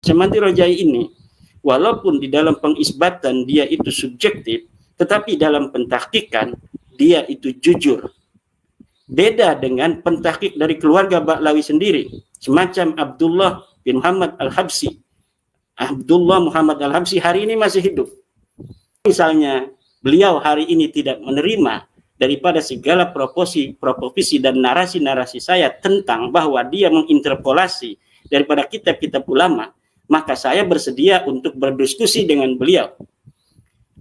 Semanti Rojai ini, walaupun di dalam pengisbatan dia itu subjektif, tetapi dalam pentahkikan dia itu jujur. Beda dengan pentahkik dari keluarga Ba'lawi sendiri, semacam Abdullah bin Muhammad Al-Habsyi. Abdullah Muhammad Al-Habsyi hari ini masih hidup. Misalnya beliau hari ini tidak menerima daripada segala proposisi dan narasi-narasi saya tentang bahwa dia menginterpolasi daripada kitab-kitab ulama, maka saya bersedia untuk berdiskusi dengan beliau.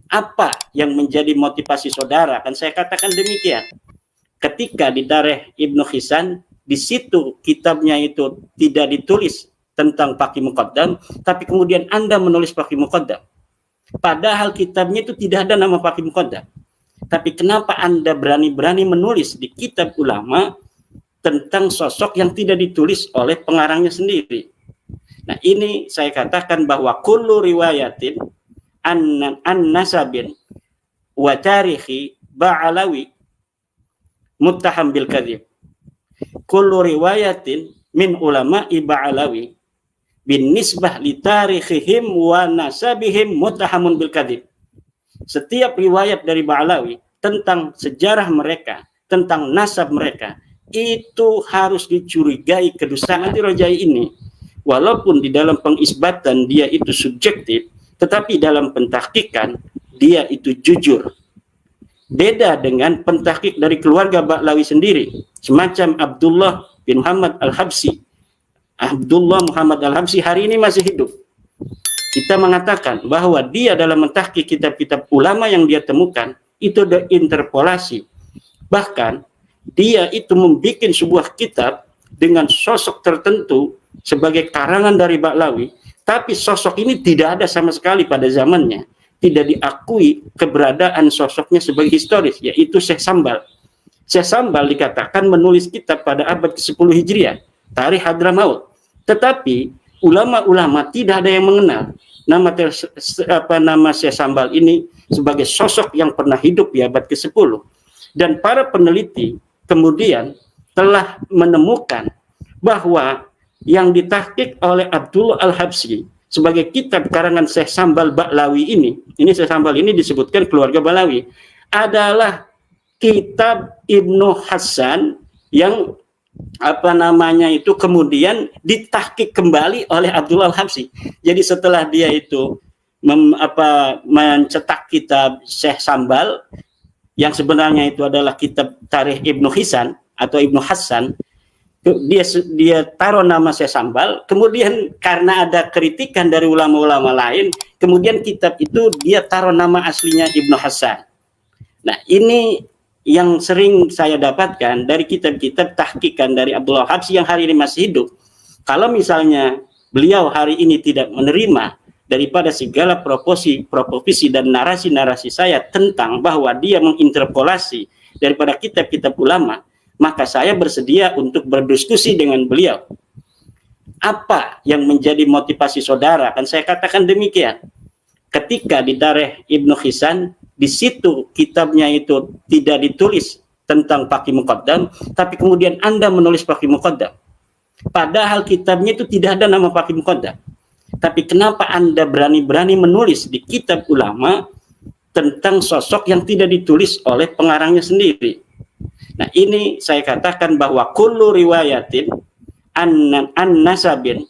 Apa yang menjadi motivasi saudara? Kan saya katakan demikian. Ketika di Tarikh Ibnu Hisan, di situ kitabnya itu tidak ditulis tentang Faqih Muqaddam, tapi kemudian Anda menulis Faqih Muqaddam. Padahal kitabnya itu tidak ada nama Faqih Muqaddam. Tapi kenapa Anda berani-berani menulis di kitab ulama tentang sosok yang tidak ditulis oleh pengarangnya sendiri? Nah, ini saya katakan bahwa kullu riwayatin an-nasabin wa tarikhi Ba'alawi muttaham bil kadzib. Kullu riwayatin min ulama'i Ba'alawi bin nisbah li tarikhihim wa nasabihim muttahamun bil kadzib. Setiap riwayat dari Ba'alawi tentang sejarah mereka, tentang nasab mereka, itu harus dicurigai kedustaan. Rojai ini, walaupun di dalam pengisbatan dia itu subjektif, tetapi dalam pentahkikan dia itu jujur. Beda dengan pentahkik dari keluarga Ba'lawi sendiri, semacam Abdullah bin Muhammad Al-Habsyi. Abdullah Muhammad Al-Habsyi hari ini masih hidup. Kita mengatakan bahwa dia dalam mentahkik kitab-kitab ulama yang dia temukan itu ada interpolasi. Bahkan dia itu membuat sebuah kitab dengan sosok tertentu sebagai karangan dari Ba'lawi, tapi sosok ini tidak ada sama sekali pada zamannya. Tidak diakui keberadaan sosoknya sebagai historis, yaitu Syekh Sambal. Syekh Sambal dikatakan menulis kitab pada abad ke-10 Hijriah, Tarikh Hadramaut. Tetapi ulama-ulama tidak ada yang mengenal nama Syekh Sambal ini sebagai sosok yang pernah hidup di abad ke-10. Dan para peneliti kemudian telah menemukan bahwa yang ditahqiq oleh Abdullah Al-Habsyi sebagai kitab karangan Syekh Sambal Ba'lawi ini Syekh Sambal ini disebutkan keluarga Ba'lawi, adalah kitab Ibnu Hasan yang kemudian ditahqiq kembali oleh Abdullah Al-Habsyi. Jadi setelah dia itu mencetak kitab Syekh Sambal yang sebenarnya itu adalah kitab Tarikh Ibnu Hisan atau Ibnu Hasan, dia taruh nama Syekh Sambal. Kemudian karena ada kritikan dari ulama-ulama lain, kemudian kitab itu dia taruh nama aslinya Ibnu Hasan. Nah, ini yang sering saya dapatkan dari kitab-kitab tahqiqan dari Abdullah Habsyi yang hari ini masih hidup. Kalau misalnya beliau hari ini tidak menerima daripada segala proposisi dan narasi-narasi saya tentang bahwa dia menginterpolasi daripada kitab-kitab ulama, maka saya bersedia untuk berdiskusi dengan beliau. Apa yang menjadi motivasi saudara? Kan saya katakan demikian. Ketika di Tarikh Ibnu Hisan, di situ kitabnya itu tidak ditulis tentang Faqih Muqaddam, tapi kemudian Anda menulis Faqih Muqaddam. Padahal kitabnya itu tidak ada nama Faqih Muqaddam. Tapi kenapa Anda berani-berani menulis di kitab ulama tentang sosok yang tidak ditulis oleh pengarangnya sendiri? Nah, ini saya katakan bahwa kullu riwayatin an-nasabin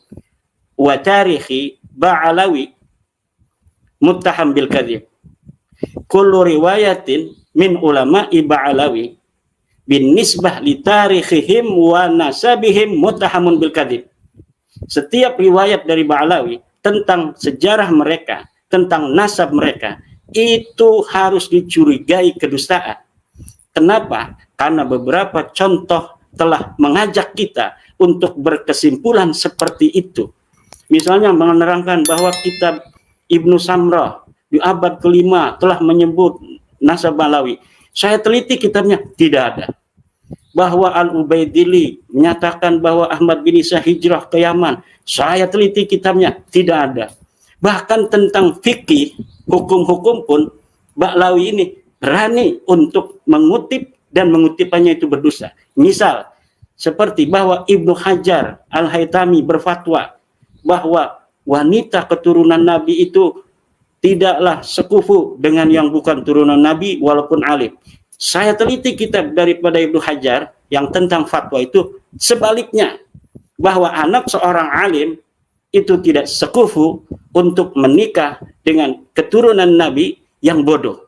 wa tarikhi Ba'alawi muttaham bil kadzib. Kullu riwayatin min ulama'i Ba'alawi bin nisbah li tarikhihim wa nasabihim muttahamun bil kadzib. Setiap riwayat dari Ba'alawi tentang sejarah mereka, tentang nasab mereka, itu harus dicurigai kedustaan. Kenapa? Karena beberapa contoh telah mengajak kita untuk berkesimpulan seperti itu. Misalnya menerangkan bahwa kitab Ibnu Samrah di abad ke-5 telah menyebut nasab Ba'alawi. Saya teliti kitabnya, tidak ada. Bahwa Al-Ubaidili menyatakan bahwa Ahmad bin Isa hijrah ke Yaman, saya teliti kitabnya, tidak ada. Bahkan tentang fikih, hukum-hukum pun Ba'alawi ini berani untuk mengutip dan mengutipannya itu berdosa. Misal seperti bahwa Ibnu Hajar Al-Haytami berfatwa bahwa wanita keturunan Nabi itu tidaklah sekufu dengan yang bukan turunan Nabi walaupun alim. Saya teliti kitab daripada Ibnu Hajar yang tentang fatwa itu sebaliknya, bahwa anak seorang alim itu tidak sekufu untuk menikah dengan keturunan Nabi yang bodoh.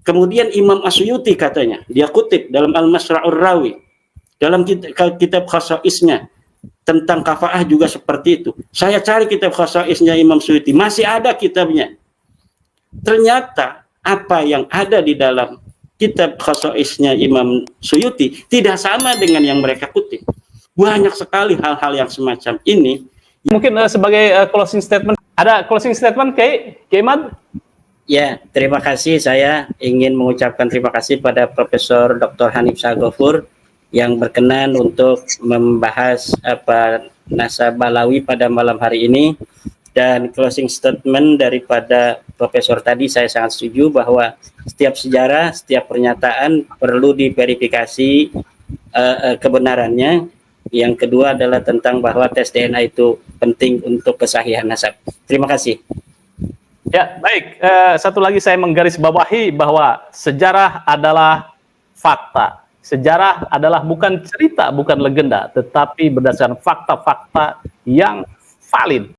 Kemudian Imam Asyuyuti katanya, dia kutip dalam Al-Masra'ur Rawi, dalam kitab Khasaisnya tentang kafaah juga seperti itu. Saya cari kitab Khasaisnya Imam Suyuti, masih ada kitabnya. Ternyata apa yang ada di dalam kitab Khasaisnya Imam Suyuti tidak sama dengan yang mereka kutip. Banyak sekali hal-hal yang semacam ini. Mungkin sebagai closing statement, ada closing statement Kiai Imad? Ya, terima kasih. Saya ingin mengucapkan terima kasih pada Profesor Dr. Hanif Shahghafur yang berkenan untuk membahas Nasab Balawi pada malam hari ini. Dan closing statement daripada Profesor tadi, saya sangat setuju bahwa setiap sejarah, setiap pernyataan perlu diverifikasi kebenarannya. Yang kedua adalah tentang bahwa tes DNA itu penting untuk kesahihan nasab. Terima kasih. Ya, baik. Satu lagi saya menggarisbawahi bahwa sejarah adalah fakta. Sejarah adalah bukan cerita, bukan legenda, tetapi berdasarkan fakta-fakta yang valid.